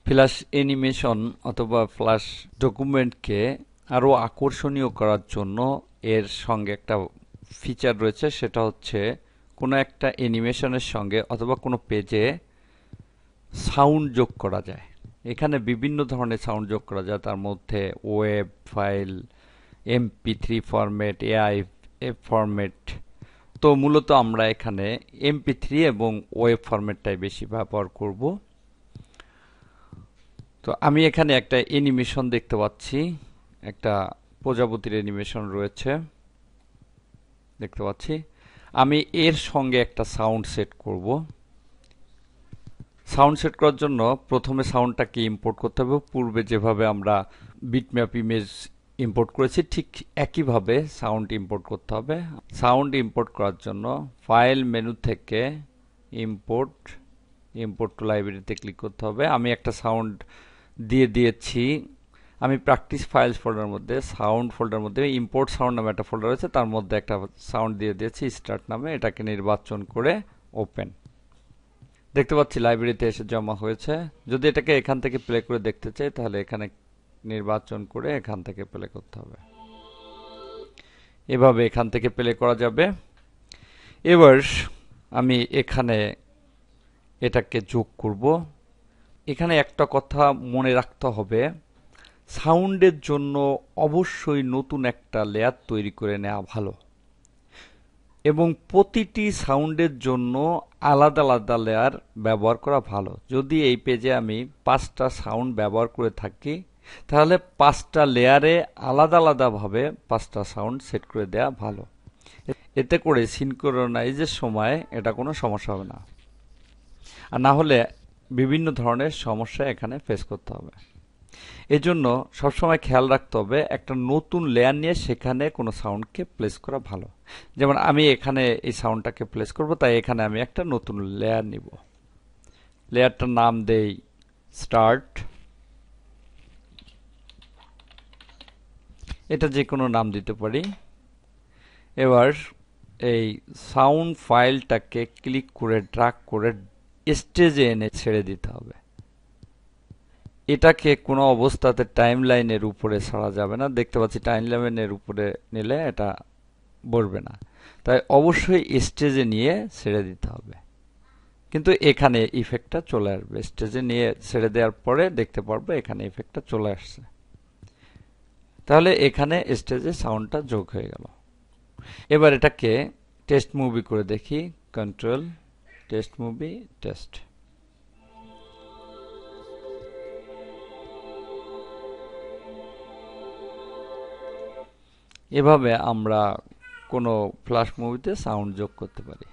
Flash animation অথবা flash ডকুমেন্টকে আরো আকর্ষণীয় করার জন্য এর সঙ্গে একটা ফিচার রয়েছে, সেটা হচ্ছে কোনো একটা অ্যানিমেশনের সঙ্গে অথবা কোনো পেজে সাউন্ড যোগ করা যায়। এখানে বিভিন্ন ধরনের সাউন্ড যোগ করা যায়, তার মধ্যে web file, MP3 format, AIFF format. তো মূলত আমরা এখানে MP3 এবং ওয়েব ফরম্যাটটাই বেশি ব্যবহার করব। তো আমি এখানে একটা অ্যানিমেশন দেখতে পাচ্ছি, একটা প্রজাপতির অ্যানিমেশন রয়েছে দেখতে পাচ্ছি। আমি এর সঙ্গে একটা সাউন্ড সেট করব। সাউন্ড সেট করার জন্য প্রথমে সাউন্ডটাকে ইম্পোর্ট করতে হবে। পূর্বে যেভাবে আমরা বিটম্যাপ ইমেজ ইম্পোর্ট করেছি ঠিক একইভাবে সাউন্ড ইম্পোর্ট করতে হবে। সাউন্ড ইম্পোর্ট করার জন্য ফাইল মেনু থেকে ইম্পোর্ট টু লাইব্রেরিতে ক্লিক করতে হবে। আমি একটা সাউন্ড দিয়ে দিয়েছি। আমি প্র্যাকটিস ফাইলস ফোল্ডার মধ্যে সাউন্ড ফোল্ডার মধ্যে ইম্পোর্ট সাউন্ড নামে একটা ফোল্ডার রয়েছে, তার মধ্যে একটা সাউন্ড দিয়ে দিয়েছি স্টার্ট নামে। এটাকে নির্বাচন করে ওপেন। দেখতে পাচ্ছি লাইব্রেরিতে এসে জমা হয়েছে। যদি এটাকে এখান থেকে প্লে করে দেখতে চাই তাহলে এখানে নির্বাচন করে এখান থেকে প্লে করতে হবে। এভাবে এখান থেকে প্লে করা যাবে। এবার আমি এখানে এটাকে যোগ করব। এখানে একটা কথা মনে রাখতে হবে, সাউন্ডের জন্য অবশ্যই নতুন একটা লেয়ার তৈরি করে নেওয়া ভালো এবং প্রতিটি সাউন্ডের জন্য আলাদা আলাদা লেয়ার ব্যবহার করা ভালো। যদি এই পেজে আমি 5টা সাউন্ড ব্যবহার করে থাকি তাহলে 5টা লেয়ারে আলাদা আলাদাভাবে 5টা সাউন্ড সেট করে দেওয়া ভালো। এতে করে সিনক্রোনাইজের সময় এটা কোনো সমস্যা হবে না, আর না হলে বিভিন্ন ধরনের সমস্যা এখানে ফেস করতে হবে। এজন্য সবসময় খেয়াল রাখতে হবে একটা নতুন লেয়ার নিয়ে সেখানে কোনো সাউন্ডকে প্লেস করা ভালো। যেমন আমি এখানে এই সাউন্ডটাকে প্লেস করব, তাই এখানে আমি একটা নতুন লেয়ার নিব। লেয়ারটার নাম দেই স্টার্ট। এটা যে কোনো নাম দিতে পারি। এবার এই সাউন্ড ফাইলটাকে ক্লিক করে ড্র্যাগ করে স্টেজে এনে ছেড়ে দিতে হবে। এটাকে কোনো অবস্থাতে টাইম লাইনের উপরে ছাড়া যাবে না। দেখতে পাচ্ছি টাইম লাইনের উপরে নিলে এটা বসবে না, তাই অবশ্যই স্টেজে নিয়ে ছেড়ে দিতে হবে। কিন্তু এখানে ইফেক্টটা চলে আসবে। স্টেজে নিয়ে ছেড়ে দেওয়ার পরে দেখতে পারবো এখানে ইফেক্টটা চলে আসছে। তাহলে এখানে স্টেজে সাউন্ডটা যোগ হয়ে গেল। এবার এটাকে টেস্ট মুভি করে দেখি। Control test movie test. এভাবে আমরা কোনো ফ্ল্যাশ মুভিতে সাউন্ড যোগ করতে পারি।